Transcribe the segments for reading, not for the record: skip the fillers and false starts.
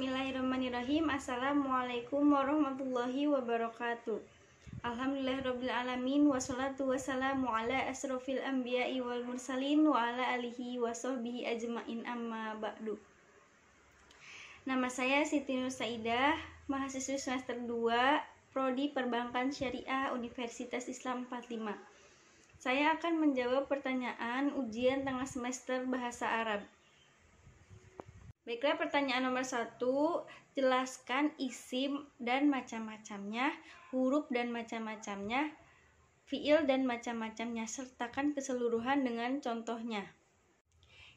Bismillahirrahmanirrahim. Assalamualaikum warahmatullahi wabarakatuh. Alhamdulillahirrabbilalamin. Wassalatu wassalamu ala asrofil anbiya'i wal mursalin wa ala alihi wa sahbihi ajma'in, amma ba'du. Nama saya Siti Nur Saidah, mahasiswa semester 2 Prodi Perbankan Syariah Universitas Islam 45. Saya akan menjawab pertanyaan ujian tengah semester Bahasa Arab. Baiklah, pertanyaan nomor 1, jelaskan isim dan macam-macamnya, huruf dan macam-macamnya, fiil dan macam-macamnya, sertakan keseluruhan dengan contohnya.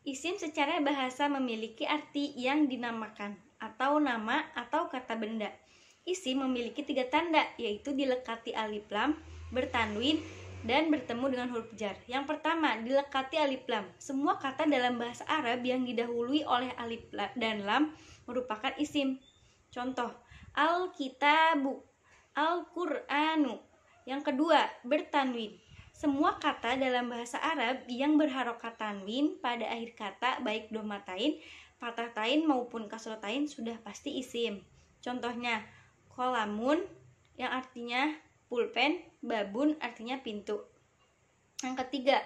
Isim secara bahasa memiliki arti yang dinamakan, atau nama atau kata benda. Isim memiliki 3 tanda, yaitu dilekati alif lam, bertanwin, dan bertemu dengan huruf jar. Yang pertama, dilekati alif lam. Semua kata dalam bahasa Arab yang didahului oleh alif dan lam merupakan isim. Contoh, al-kitabu, al-qur'anu. Yang kedua, bertanwin. Semua kata dalam bahasa Arab yang berharokat tanwin pada akhir kata, baik dhammatain, fathatain maupun kasrotain, sudah pasti isim. Contohnya, qalamun yang artinya pulpen, babun artinya pintu. Yang ketiga,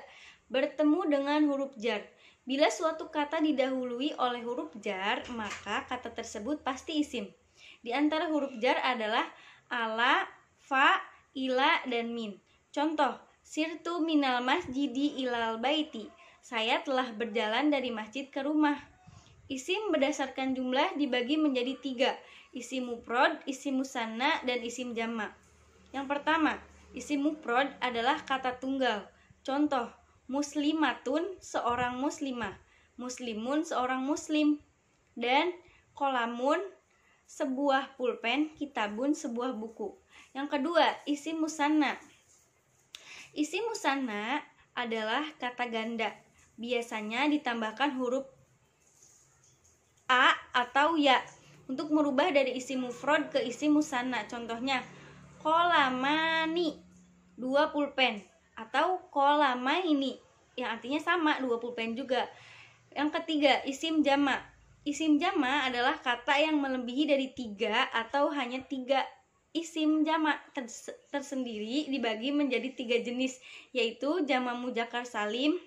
bertemu dengan huruf jar. Bila suatu kata didahului oleh huruf jar, maka kata tersebut pasti isim. Di antara huruf jar adalah ala, fa, ila, dan min. Contoh, sirtu minal masjidi ilal baiti. Saya telah berjalan dari masjid ke rumah. Isim berdasarkan jumlah dibagi menjadi 3, isim mufrad, isim musanna, dan isim jamak. Yang pertama, isim mufrad adalah kata tunggal. Contoh, muslimatun, seorang muslimah, muslimun, seorang muslim, dan qalamun, sebuah pulpen, kitabun, sebuah buku. Yang kedua, isim musanna. Isim musanna adalah kata ganda. Biasanya ditambahkan huruf a atau ya untuk merubah dari isim mufrad ke isim musanna. Contohnya, kolamani, 2 pulpen, atau kolamaini yang artinya sama, 2 pulpen juga. Yang ketiga, isim jamak. Isim jamak adalah kata yang melebihi dari 3 atau hanya 3. Isim jamak tersendiri dibagi menjadi 3 jenis, yaitu jamak mudzakkar salim,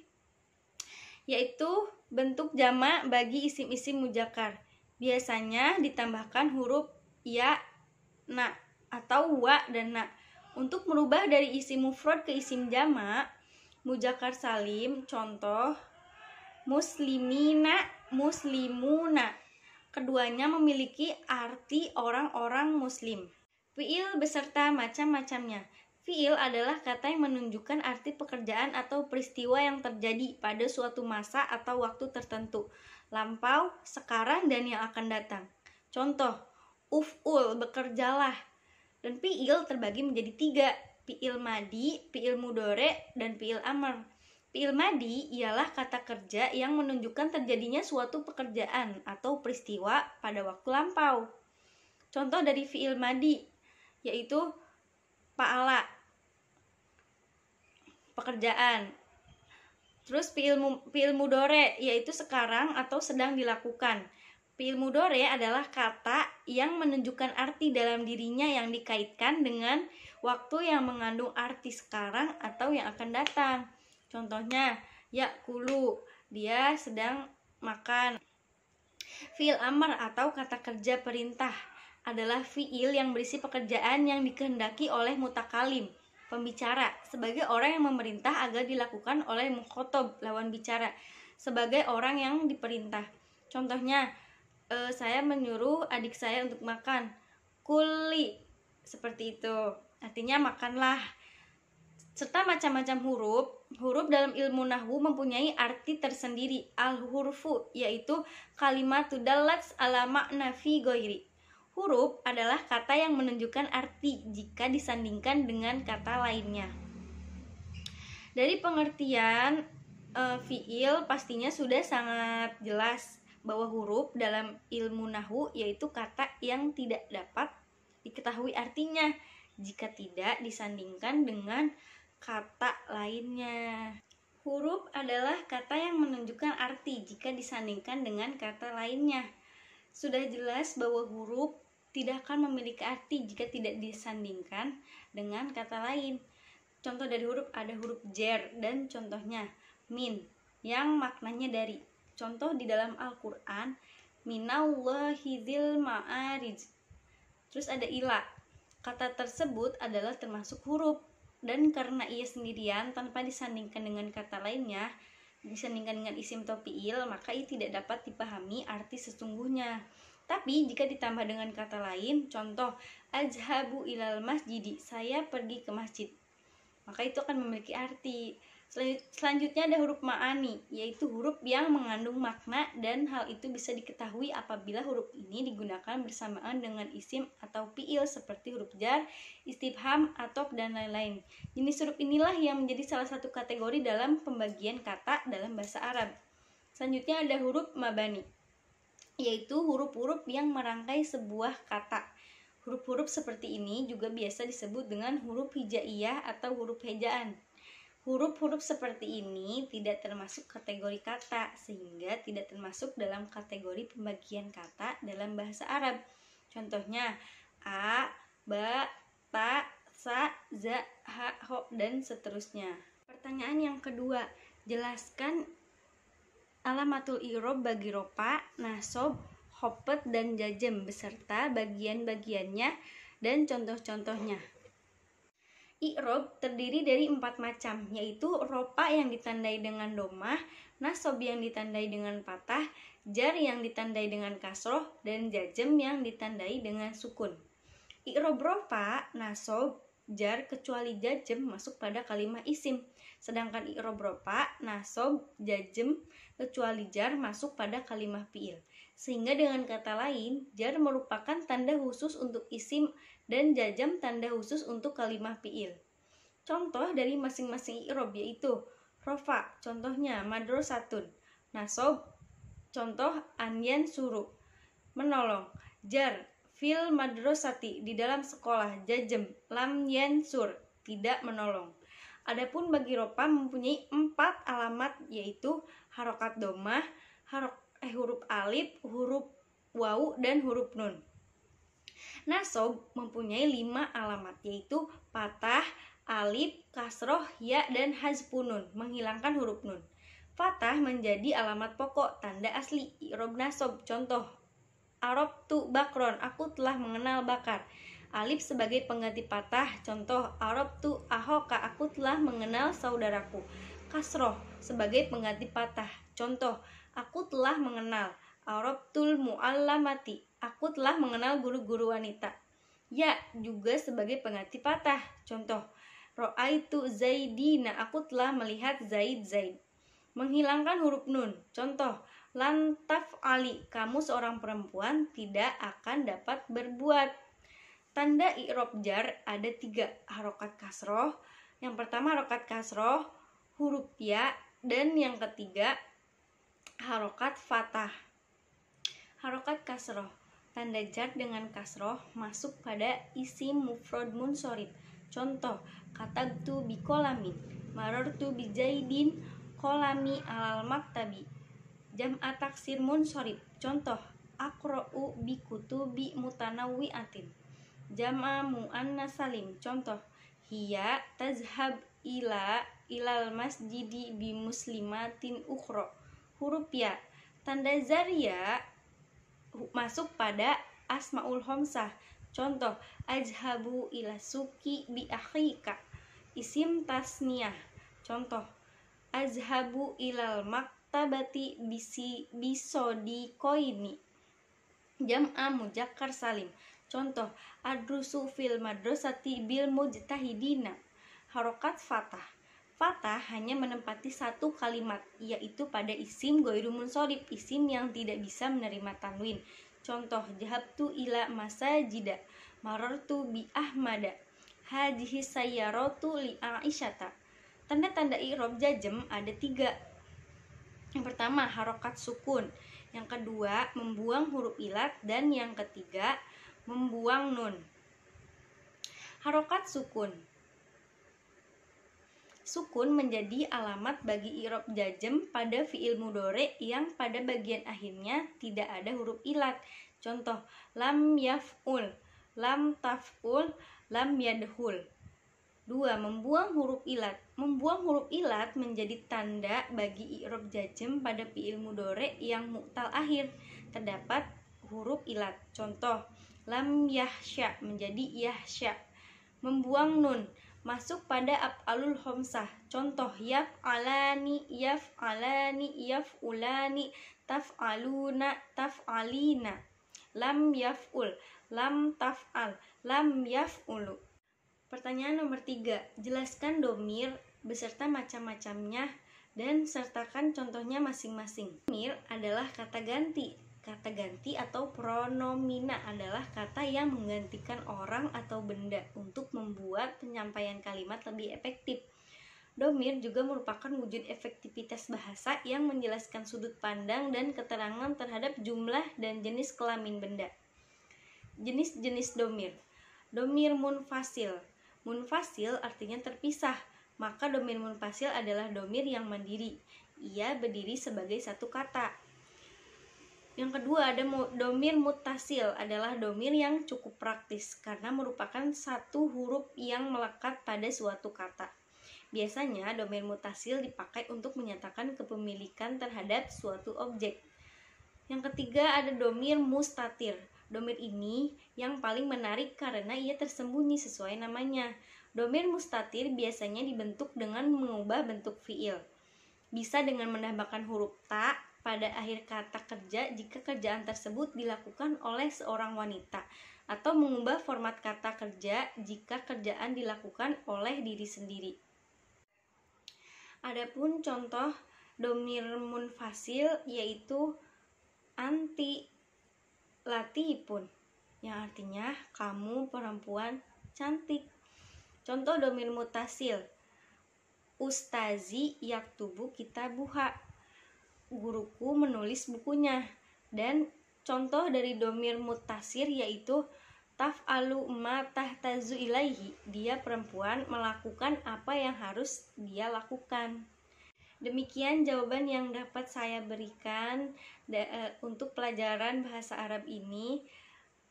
yaitu bentuk jamak bagi isim-isim mudzakkar. Biasanya ditambahkan huruf ya, na, atau wa dan na. Untuk merubah dari isim mufrad ke isim jamak mudzakkar salim, contoh muslimina, muslimuna. Keduanya memiliki arti orang-orang muslim. Fiil beserta macam-macamnya. Fiil adalah kata yang menunjukkan arti pekerjaan atau peristiwa yang terjadi pada suatu masa atau waktu tertentu, lampau, sekarang, dan yang akan datang. Contoh, uf'ul, bekerjalah. Dan fiil terbagi menjadi 3, fiil madi, fiil mudhore, dan fiil amr. Fiil madi ialah kata kerja yang menunjukkan terjadinya suatu pekerjaan atau peristiwa pada waktu lampau. Contoh dari fiil madi yaitu fa'ala, pekerjaan. Terus fiil mudhore yaitu sekarang atau sedang dilakukan. Fiil mudhore adalah kata yang menunjukkan arti dalam dirinya yang dikaitkan dengan waktu yang mengandung arti sekarang atau yang akan datang. Contohnya, ya'kulu, dia sedang makan. Fiil amr atau kata kerja perintah adalah fiil yang berisi pekerjaan yang dikehendaki oleh mutakalim, pembicara, sebagai orang yang memerintah agar dilakukan oleh mukhotob, lawan bicara, sebagai orang yang diperintah. Contohnya, saya menyuruh adik saya untuk makan. Kuli, seperti itu. Artinya makanlah. Serta macam-macam huruf dalam ilmu nahwu mempunyai arti tersendiri. Al-hurfu yaitu kalimatu dallat ala makna fi ghairi. Huruf adalah kata yang menunjukkan arti jika disandingkan dengan kata lainnya. Dari pengertian fiil pastinya sudah sangat jelas bahwa huruf dalam ilmu nahwu yaitu kata yang tidak dapat diketahui artinya jika tidak disandingkan dengan kata lainnya. Huruf adalah kata yang menunjukkan arti jika disandingkan dengan kata lainnya. Sudah jelas bahwa huruf tidak akan memiliki arti jika tidak disandingkan dengan kata lain. Contoh dari huruf ada huruf jer dan contohnya min yang maknanya dari. Contoh di dalam Al-Quran, minallahizil ma'arij. Terus ada ila. Kata tersebut adalah termasuk huruf, dan karena ia sendirian tanpa disandingkan dengan kata lainnya, disandingkan dengan isim atau fiil, maka ia tidak dapat dipahami arti sesungguhnya. Tapi jika ditambah dengan kata lain, contoh azhabu ilal masjidi, saya pergi ke masjid, maka itu akan memiliki arti. Selanjutnya ada huruf ma'ani, yaitu huruf yang mengandung makna, dan hal itu bisa diketahui apabila huruf ini digunakan bersamaan dengan isim atau fiil seperti huruf jar, istifham, atop, dan lain-lain. Jenis huruf inilah yang menjadi salah satu kategori dalam pembagian kata dalam bahasa Arab. Selanjutnya ada huruf mabani, yaitu huruf-huruf yang merangkai sebuah kata. Huruf-huruf seperti ini juga biasa disebut dengan huruf hijaiyah atau huruf hejaan. Huruf-huruf seperti ini tidak termasuk kategori kata, sehingga tidak termasuk dalam kategori pembagian kata dalam bahasa Arab. Contohnya a, ba, ta, sa, za, ha, ho, dan seterusnya. Pertanyaan yang kedua, jelaskan alamatul i'rab bagi rofa, nasab, khafad, dan jazm beserta bagian-bagiannya dan contoh-contohnya. I'rab terdiri dari 4 macam, yaitu rofa yang ditandai dengan dhammah, nasab yang ditandai dengan fathah, jar yang ditandai dengan kasroh, dan jazm yang ditandai dengan sukun. I'rab rofa, nasab, jar kecuali jazm masuk pada kalimat isim. Sedangkan i'rab rofa, nasab, jazm kecuali jar masuk pada kalimat fiil. Sehingga dengan kata lain, jar merupakan tanda khusus untuk isim dan jazm tanda khusus untuk kalimat fiil. Contoh dari masing-masing i'rab yaitu rofa, contohnya madrasatun, nasab, contoh anyan suru, menolong, jar, fil madrasati, di dalam sekolah, jazm, lam yansur, tidak menolong. Adapun bagi rofa mempunyai 4 alamat, yaitu harokat dhammah, huruf alif, huruf wawu, dan huruf nun. Nasab mempunyai 5 alamat, yaitu fathah, alif, kasroh, ya, dan hazfun nun, menghilangkan huruf nun. Fathah menjadi alamat pokok, tanda asli i'rab nasab. Contoh arabtu bakron, aku telah mengenal bakar. Alif sebagai pengganti fathah, contoh arabtu ahoka, aku telah mengenal saudaraku. Kasroh sebagai pengganti fathah, contoh aku telah mengenal arabtul muallamati, aku telah mengenal guru-guru wanita. Ya juga sebagai pengganti fathah, contoh ro'aitu zaidina, aku telah melihat zaid. Menghilangkan huruf nun, contoh lan taf'ali, kamu seorang perempuan tidak akan dapat berbuat. Tanda i'rab jar ada 3, harokat kasroh. Yang pertama harokat kasroh, huruf ya, dan yang ketiga harokat fathah. Harokat kasroh, tanda jar dengan kasroh masuk pada isim mufrad munsorib. Contoh katabtu bikolamin, marartu bijaidin, kolami alal maktabi. Jam'a taksir munsorib, contoh aqra'u bikutubi mutanawwi'atin. Jam'a muannas salim, contoh hiya tazhab ilal masjidi bi muslimatin ukhra. Huruf ya, tanda zariyah masuk pada asmaul khamsah. Contoh azhabu ila suki bi akhika. Isim tasniyah, contoh azhabu ilal maktabati bisodikoini. Jam'a muzakkar salim, contoh adrusu fil madrasati bil mujtahidina. Harokat fathah, fathah hanya menempati 1 kalimat, yaitu pada isim ghairu munsorib, isim yang tidak bisa menerima tanwin. Contoh jahabtu ila masajida, marartu bi ahmada, hadhihi sayyaratu li aisyata. Tanda-tanda i'rab jazm ada 3. Yang pertama harokat sukun, yang kedua membuang huruf ilat, dan yang ketiga membuang nun. Harokat sukun, sukun menjadi alamat bagi i'rab jazm pada fiil mudhari yang pada bagian akhirnya tidak ada huruf ilat. Contoh, lam yaf'ul, lam taf'ul, lam yadhul. 2. Membuang huruf ilat. Membuang huruf ilat menjadi tanda bagi i'rab jazm pada fi'il mudhari' yang mu'tal akhir. Terdapat huruf ilat. Contoh, lam yahsya menjadi yahsya. Membuang nun masuk pada af'alul khamsah. Contoh, yaf'alani, yaf'alani, yaf'ulani, taf'aluna, taf'alina. Lam yaf'ul, lam taf'al, lam yaf'ulu. Pertanyaan nomor 3. Jelaskan domir beserta macam-macamnya dan sertakan contohnya masing-masing. Domir adalah kata ganti. Kata ganti atau pronomina adalah kata yang menggantikan orang atau benda untuk membuat penyampaian kalimat lebih efektif. Domir juga merupakan wujud efektivitas bahasa yang menjelaskan sudut pandang dan keterangan terhadap jumlah dan jenis kelamin benda. Jenis-jenis domir. Domir munfasil. Munfasil artinya terpisah, maka domir munfasil adalah domir yang mandiri. Ia berdiri sebagai satu kata. Yang kedua ada domir muttasil, adalah domir yang cukup praktis karena merupakan satu huruf yang melekat pada suatu kata. Biasanya domir muttasil dipakai untuk menyatakan kepemilikan terhadap suatu objek. Yang ketiga ada domir mustatir. Domir ini yang paling menarik karena ia tersembunyi sesuai namanya. Domir mustatir biasanya dibentuk dengan mengubah bentuk fiil. Bisa dengan menambahkan huruf ta pada akhir kata kerja jika kerjaan tersebut dilakukan oleh seorang wanita, atau mengubah format kata kerja jika kerjaan dilakukan oleh diri sendiri. Adapun contoh domir munfasil yaitu anti latipun, yang artinya kamu perempuan cantik. Contoh domir mutasil, ustazi yaktubu kitabuha, guruku menulis bukunya. Dan contoh dari domir mutasir yaitu taf'alu ma tahtazu ilaihi, dia perempuan melakukan apa yang harus dia lakukan. Demikian jawaban yang dapat saya berikan untuk pelajaran bahasa Arab ini.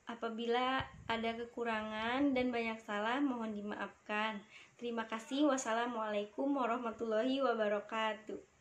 Apabila ada kekurangan dan banyak salah, mohon dimaafkan. Terima kasih. Wassalamualaikum warahmatullahi wabarakatuh.